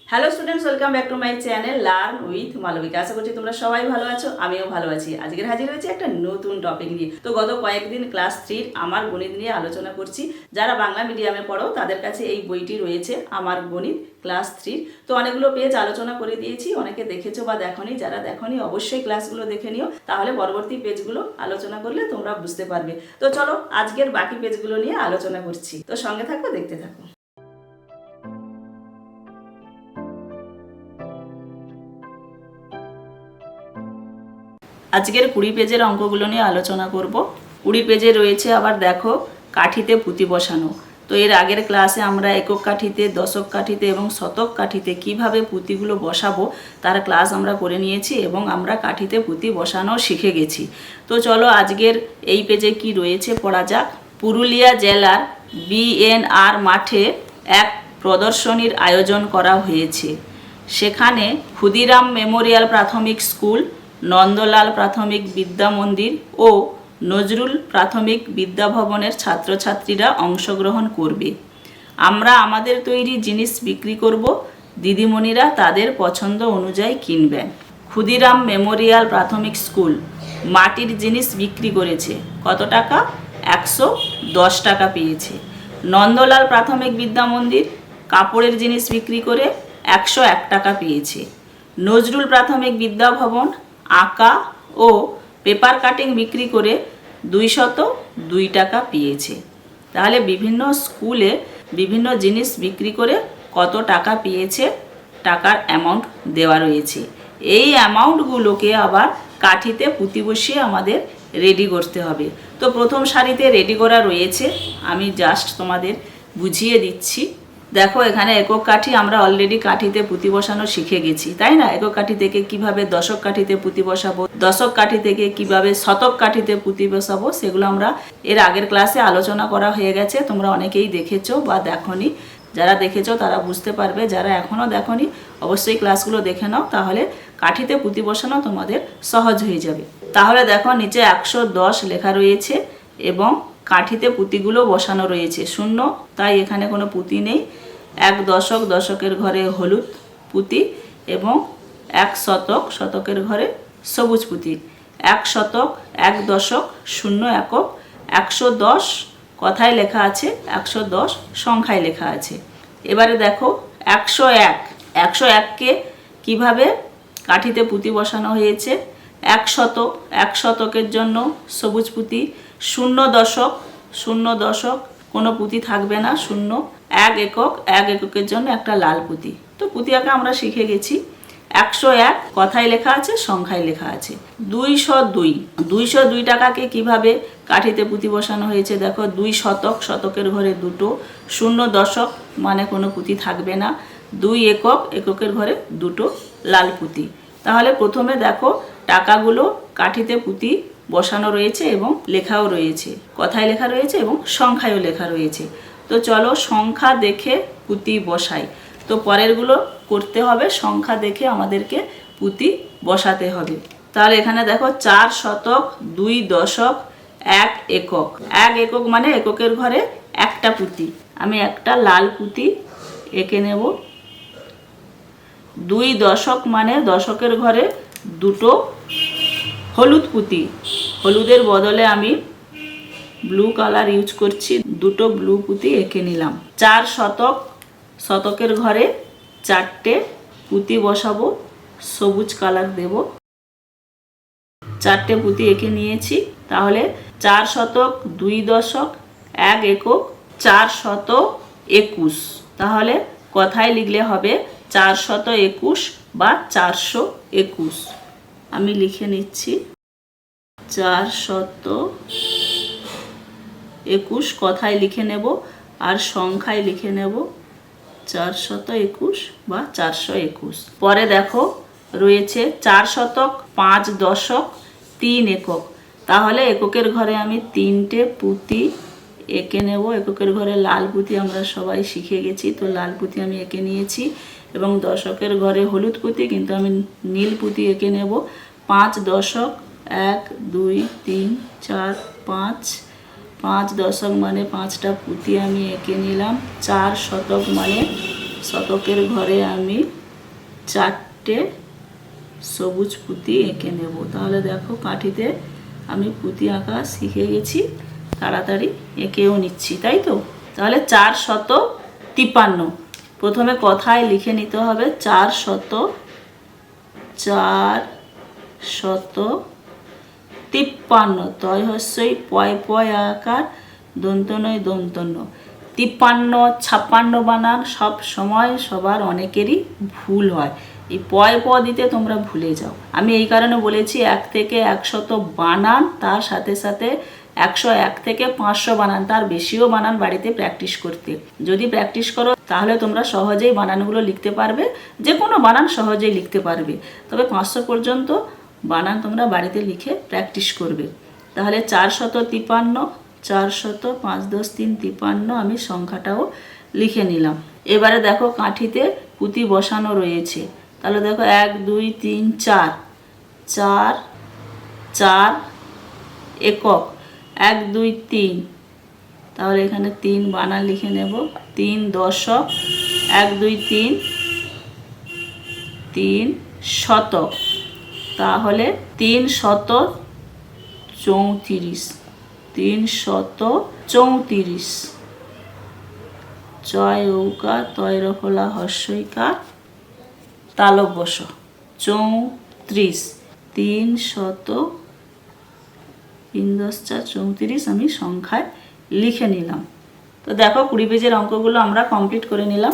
Hello students, welcome back to my channel learn with Malabika. আশা করছি তোমরা সবাই ভালো আছো, আমিও ভালো আছি। আজকের হাজির হয়েছি একটা নতুন টপিক নিয়ে। তো গত কয়েকদিন ক্লাস 3 আমার গণিত নিয়ে আলোচনা করছি। যারা বাংলা মিডিয়ামে পড়ো তাদের কাছে এই বইটি রয়েছে, আমার গণিত ক্লাস 3। তো অনেকগুলো পেজ আলোচনা করে দিয়েছি, অনেকে দেখেছো বা দেখোনি। যারা দেখোনি অবশ্যই ক্লাসগুলো দেখে নিও, তাহলে পরবর্তী পেজগুলো আলোচনা করলে তোমরা বুঝতে পারবে। তো চলো আজকের বাকি পেজগুলো নিয়ে আলোচনা করছি। তো সঙ্গে থাকো, দেখতে থাকো। আজকের 20 পেজের অঙ্কগুলো নিয়ে আলোচনা করব। 20 পেজে রয়েছে আবার দেখো কাঠিতে পুঁতি বসানো। তো এর আগের ক্লাসে আমরা একক কাঠিতে, দশক কাঠিতে এবং শতক কাঠিতে কিভাবে পুঁতিগুলো বসাবো তার ক্লাস আমরা করে নিয়েছি এবং আমরা কাঠিতে পুঁতি বসানো শিখে গেছি। তো চলো আজকের এই পেজে কি রয়েছে পড়া যাক। পুরুলিয়া জেলার বিএনআর মাঠে এক প্রদর্শনীর আয়োজন করা হয়েছে। সেখানে ক্ষুদিরাম মেমোরিয়াল প্রাথমিক স্কুল, নন্দলাল প্রাথমিক বিদ্যা মন্দির ও নজরুল প্রাথমিক বিদ্যাভবনের ছাত্রছাত্রীরা অংশগ্রহণ করবে। আমরা আমাদের তৈরি জিনিস বিক্রি করব, দিদিমণিরা তাদের পছন্দ অনুযায়ী কিনবেন। ক্ষুদিরাম মেমোরিয়াল প্রাথমিক স্কুল মাটির জিনিস বিক্রি করেছে। কত টাকা? 110 টাকা পেয়েছে। নন্দলাল প্রাথমিক বিদ্যা মন্দির কাপড়ের জিনিস বিক্রি করে 101 টাকা পেয়েছে। নজরুল প্রাথমিক বিদ্যাভবন আঁকা ও পেপার কাটিং বিক্রি করে 202 টাকা পেয়েছে। তাহলে বিভিন্ন স্কুলে বিভিন্ন জিনিস বিক্রি করে কত টাকা পেয়েছে টাকার অ্যামাউন্ট দেওয়া রয়েছে। এই অ্যামাউন্টগুলোকে আবার কাঠিতে পুঁতি বসিয়ে আমাদের রেডি করতে হবে। তো প্রথম সারিতে রেডি করা রয়েছে, আমি জাস্ট তোমাদের বুঝিয়ে দিচ্ছি। দেখো এখানে একক কাঠি আমরা অলরেডি কাঠিতে পুঁতি বসানো শিখে গেছি, তাই না? একক কাঠি থেকে কিভাবে দশক কাঠিতে পুঁতি বসাবো, দশক কাঠি থেকে কিভাবে শতক কাঠিতে পুঁতি বসাবো, সেগুলো আমরা এর আগের ক্লাসে আলোচনা করা হয়ে গেছে। তোমরা অনেকেই দেখেছো বা দেখোনি। যারা দেখেছো তারা বুঝতে পারবে, যারা এখনও দেখোনি অবশ্যই ক্লাসগুলো দেখে নাও, তাহলে কাঠিতে পুঁতি বসানো তোমাদের সহজ হয়ে যাবে। তাহলে দেখো নিচে 110 লেখা রয়েছে এবং কাঠিতে পুঁতিগুলো বসানো রয়েছে শূন্য, তাই এখানে কোনো পুঁতি নেই। 1 দশক, দশকের ঘরে হলুদ পুঁতি এবং 1 শতক, শতকের ঘরে সবুজ পুঁতি। 1 শতক, 1 দশক, 0 একক, 110 কথায় লেখা আছে, 110 সংখ্যায় লেখা আছে। এবারে দেখো 101, 101কে কিভাবে কাঠিতে পুঁতি বসানো হয়েছে। 1 শতক, 1 শতকের জন্য সবুজ পুঁতি। 0 দশক, 0 দশক কোনো পুঁতি থাকবে না, 0। 1 একক, 1 এককের জন্য একটা লাল পুঁতি। তো পুঁতি আঁকা আমরা শিখে গেছি। 101 কথায় লেখা আছে, সংখ্যায় লেখা আছে। 202, 202 টাকাকে কিভাবে কাঠিতে পুঁতি বসানো হয়েছে দেখো। 2 শতক, শতকের ঘরে 2, 0 দশক মানে কোনো পুঁতি থাকবে না। 2 একক, এককের ঘরে 2 লাল পুঁতি। তাহলে প্রথমে দেখো টাকাগুলো কাঠিতে পুঁতি বসানো রয়েছে এবং লেখাও রয়েছে, কথায় লেখা রয়েছে এবং সংখ্যায়ও লেখা রয়েছে। তো চলো সংখ্যা দেখে পুঁতি বসাই। তো পরেরগুলো করতে হবে, সংখ্যা দেখে আমাদেরকে পুঁতি বসাতে হবে। তাহলে এখানে দেখো 4 শতক, 2 দশক, 1 একক। 1 একক মানে এককের ঘরে একটা পুঁতি। আমি একটা লাল পুঁতি এঁকে নেব। 2 দশক মানে দশকের ঘরে 2 হলুদ পুঁতি। হলুদের বদলে আমি ব্লু কালার ইউজ করছি, 2 ব্লু পুঁতি এঁকে নিলাম। 4 শতক, শতকের ঘরে 4টে পুঁতি বসাবো, সবুজ কালার দেব। 4টে পুঁতি এঁকে নিয়েছি। তাহলে 4 শতক, 2 দশক, 1 একক, 421। তাহলে কথায় লিখলে হবে 421 বা 421। আমি লিখে নিচ্ছি 421 কথায় লিখে নেব আর সংখ্যায় লিখে নেব 421 বা 421। পরে দেখো রয়েছে 4 শতক, 5 দশক, 3 একক। তাহলে এককের ঘরে আমি 3টে পুঁতি এঁকে নেব। এককের ঘরে লাল পুঁতি আমরা সবাই শিখে গেছি, তো লাল পুঁতি আমি এঁকে নিয়েছি। এবং দশকের ঘরে হলুদ পুঁতি, কিন্তু আমি নীল পুঁতি এঁকে নেব। 5 দশক, 1 2 3 4 5, 5 দশক মানে 5টা পুঁতি আমি এঁকে নিলাম। 4 শতক মানে শতকের ঘরে আমি 4টে সবুজ পুঁতি এঁকে নেব। তাহলে দেখো কাঠিতে আমি পুঁতি আঁকা শিখে গেছি, তাড়াতাড়ি এঁকেও নিচ্ছি, তাই তো। তাহলে 453, প্রথমে কথায় লিখে নিতে হবে 453, তয় হস্যই পয় পয় আকার দন্ত নয় দন্তন্য। 53, 56 বানান সব সময় সবার অনেকেরই ভুল হয়, এই পয় প দিতে তোমরা ভুলে যাও। আমি এই কারণে বলেছি 1 থেকে 100 বানান, তার সাথে সাথে 101 থেকে 500 বানান, তার বেশিও বানান বাড়িতে প্র্যাকটিস করতে। যদি প্র্যাকটিস করো তাহলে তোমরা সহজেই বানানগুলো লিখতে পারবে, যে কোনো বানান সহজেই লিখতে পারবে। তবে 500 পর্যন্ত বানান তোমরা বাড়িতে লিখে প্র্যাকটিস করবে। তাহলে 453, 400, 5 10 3 53, আমি সংখ্যাটাও লিখে নিলাম। এবারে দেখো কাঠিতে পুঁতি বসানো রয়েছে। তাহলে দেখো 1 2 3 4, 4 4 একক, 1 2 3, তাহলে এখানে 3 বানান লিখে নেব। 3 দশক, 1 2 3 3 শতক, তাহলে 334, 334। চয় ঔকার তয় রফলা হর্ষইকার তালব বস 34, 334 আমি সংখ্যায় লিখে নিলাম। তো দেখো 20 পেজের অঙ্কগুলো আমরা কমপ্লিট করে নিলাম।